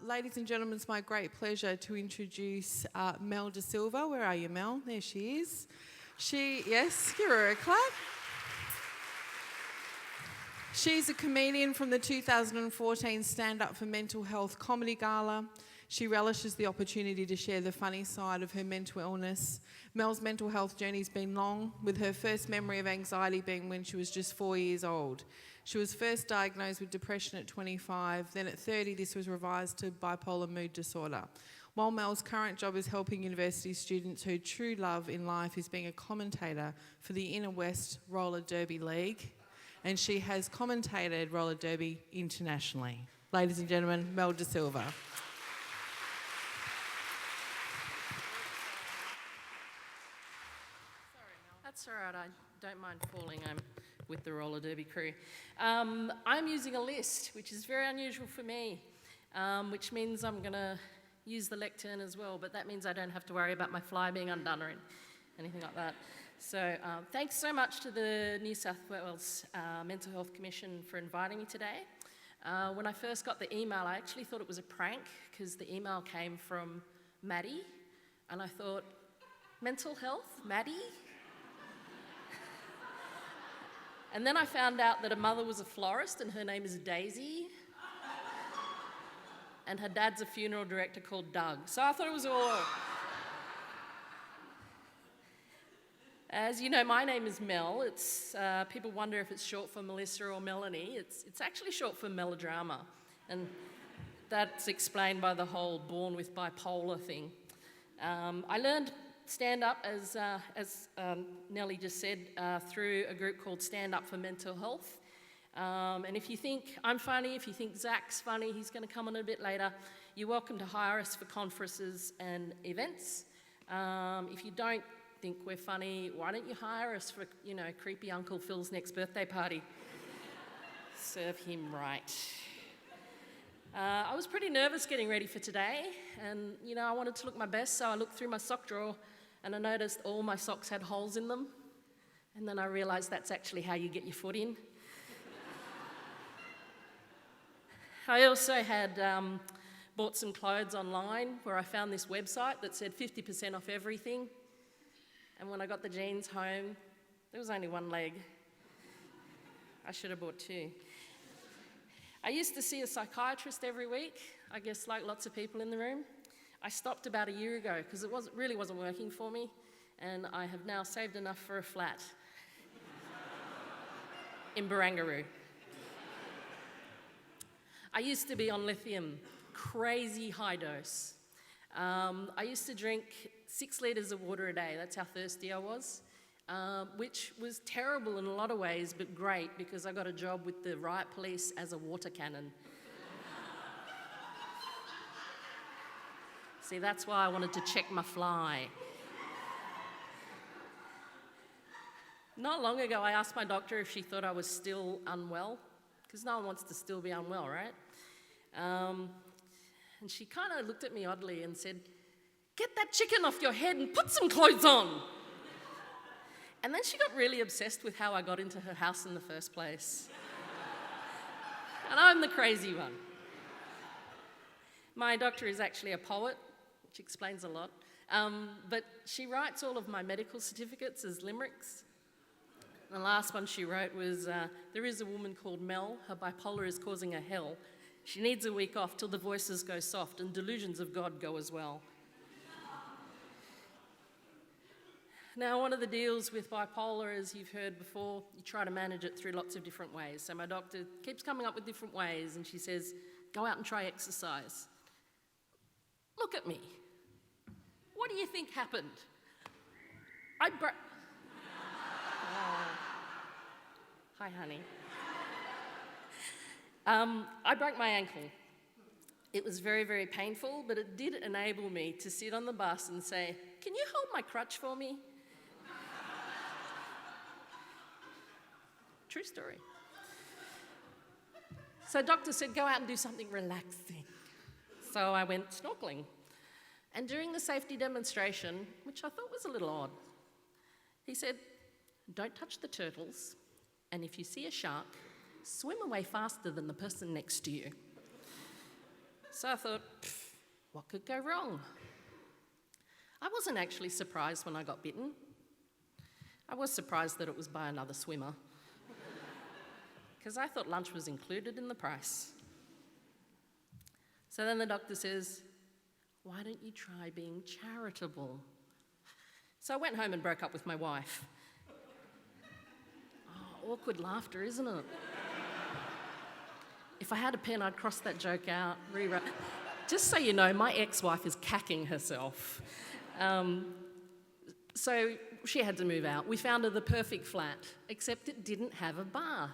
Ladies and gentlemen, it's my great pleasure to introduce Mel de Silva. Where are you, Mel? There she is. Yes, give her a clap. She's a comedian from the 2014 Stand Up for Mental Health Comedy Gala. She relishes the opportunity to share the funny side of her mental illness. Mel's mental health journey's been long, with her first memory of anxiety being when she was just 4 years old. She was first diagnosed with depression at 25, then at 30 this was revised to bipolar mood disorder. While Mel's current job is helping university students, her true love in life is being a commentator for the Inner West Roller Derby League, and she has commentated roller derby internationally. Ladies and gentlemen, Mel de Silva. That's all right, I don't mind falling. I'm with the roller derby crew. I'm using a list, which is very unusual for me, which means I'm going to use the lectern as well, but that means I don't have to worry about my fly being undone or anything like that. So thanks so much to the New South Wales Mental Health Commission for inviting me today. When I first got the email, I actually thought it was a prank because the email came from Maddie, and I thought, mental health, Maddie? And then I found out that her mother was a florist and her name is Daisy. And her dad's a funeral director called Doug. So I thought it was all... As you know, my name is Mel. It's people wonder if it's short for Melissa or Melanie. It's actually short for melodrama. And that's explained by the whole born with bipolar thing. I learned stand up, as Nellie just said, through a group called Stand Up for Mental Health. And if you think I'm funny, if you think Zach's funny, he's going to come on a bit later, you're welcome to hire us for conferences and events. If you don't think we're funny, why don't you hire us for, creepy Uncle Phil's next birthday party? Serve him right. I was pretty nervous getting ready for today, and I wanted to look my best, so I looked through my sock drawer and I noticed all my socks had holes in them, and then I realised that's actually how you get your foot in. I also had bought some clothes online where I found this website that said 50% off everything, and when I got the jeans home, there was only one leg. I should have bought two. I used to see a psychiatrist every week, I guess like lots of people in the room. I stopped about a year ago because it really wasn't working for me, and I have now saved enough for a flat in Barangaroo. I used to be on lithium, crazy high dose. I used to drink 6 litres of water a day, that's how thirsty I was. Which was terrible in a lot of ways, but great because I got a job with the riot police as a water cannon. See, that's why I wanted to check my fly. Not long ago, I asked my doctor if she thought I was still unwell, because no one wants to still be unwell, right? And she kind of looked at me oddly and said, "Get that chicken off your head and put some clothes on." And then she got really obsessed with how I got into her house in the first place. And I'm the crazy one. My doctor is actually a poet, which explains a lot. But she writes all of my medical certificates as limericks. The last one she wrote was, there is a woman called Mel, her bipolar is causing her hell. She needs a week off till the voices go soft and delusions of God go as well. Now, one of the deals with bipolar, as you've heard before, you try to manage it through lots of different ways. So my doctor keeps coming up with different ways, and she says, go out and try exercise. Look at me. What do you think happened? Oh. Hi, honey. I broke my ankle. It was very, very painful, but it did enable me to sit on the bus and say, "Can you hold my crutch for me?" True story. So doctor said, go out and do something relaxing. So I went snorkeling. And during the safety demonstration, which I thought was a little odd, he said, don't touch the turtles, and if you see a shark, swim away faster than the person next to you. So I thought, what could go wrong? I wasn't actually surprised when I got bitten. I was surprised that it was by another swimmer, because I thought lunch was included in the price. So then the doctor says, why don't you try being charitable? So I went home and broke up with my wife. Oh, awkward laughter, isn't it? If I had a pen, I'd cross that joke out, rewrite. Just so you know, my ex-wife is cacking herself. So she had to move out. We found her the perfect flat, except it didn't have a bath.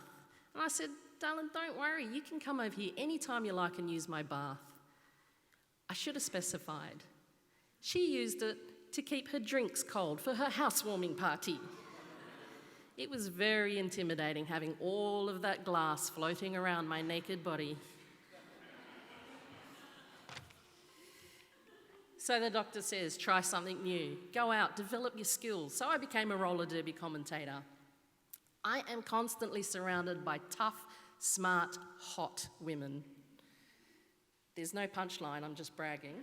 And I said, darling, don't worry, you can come over here anytime you like and use my bath. I should have specified. She used it to keep her drinks cold for her housewarming party. It was very intimidating having all of that glass floating around my naked body. So the doctor says, try something new, go out, develop your skills. So I became a roller derby commentator. I am constantly surrounded by tough, smart, hot women. There's no punchline, I'm just bragging.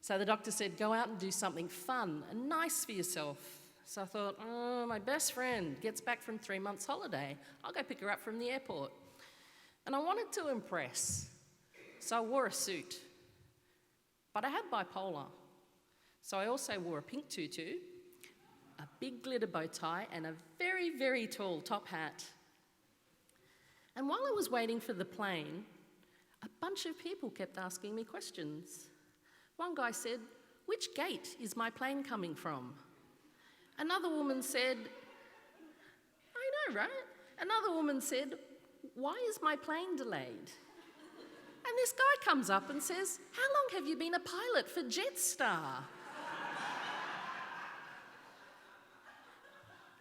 So the doctor said, go out and do something fun and nice for yourself. So I thought, oh, my best friend gets back from 3 months holiday. I'll go pick her up from the airport. And I wanted to impress. So I wore a suit, but I had bipolar. So I also wore a pink tutu, a big glitter bow tie, and a very, very tall top hat. And while I was waiting for the plane, a bunch of people kept asking me questions. One guy said, which gate is my plane coming from? Another woman said, I know, right? Another woman said, why is my plane delayed? And this guy comes up and says, how long have you been a pilot for Jetstar?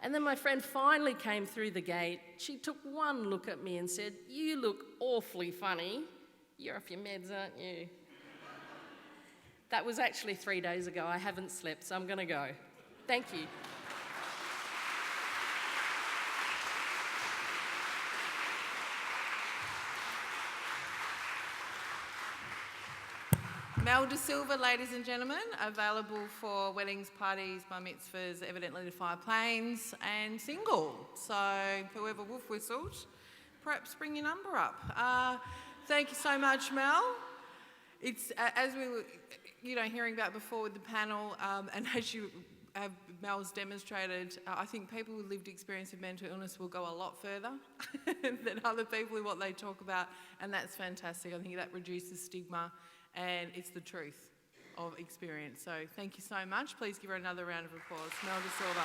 And then my friend finally came through the gate. She took one look at me and said, you look awfully funny. You're off your meds, aren't you? That was actually 3 days ago. I haven't slept, so I'm going to go. Thank you. Mel de Silva, ladies and gentlemen, available for weddings, parties, bar mitzvahs, evidently to fly planes, and single. So whoever wolf whistled, perhaps bring your number up. Thank you so much, Mel. It's as we were, hearing about before with the panel, and as you have Mel's demonstrated, I think people with lived experience of mental illness will go a lot further than other people with what they talk about, and that's fantastic. I think that reduces stigma. And it's the truth of experience. So thank you so much. Please give her another round of applause. Mel de Silva.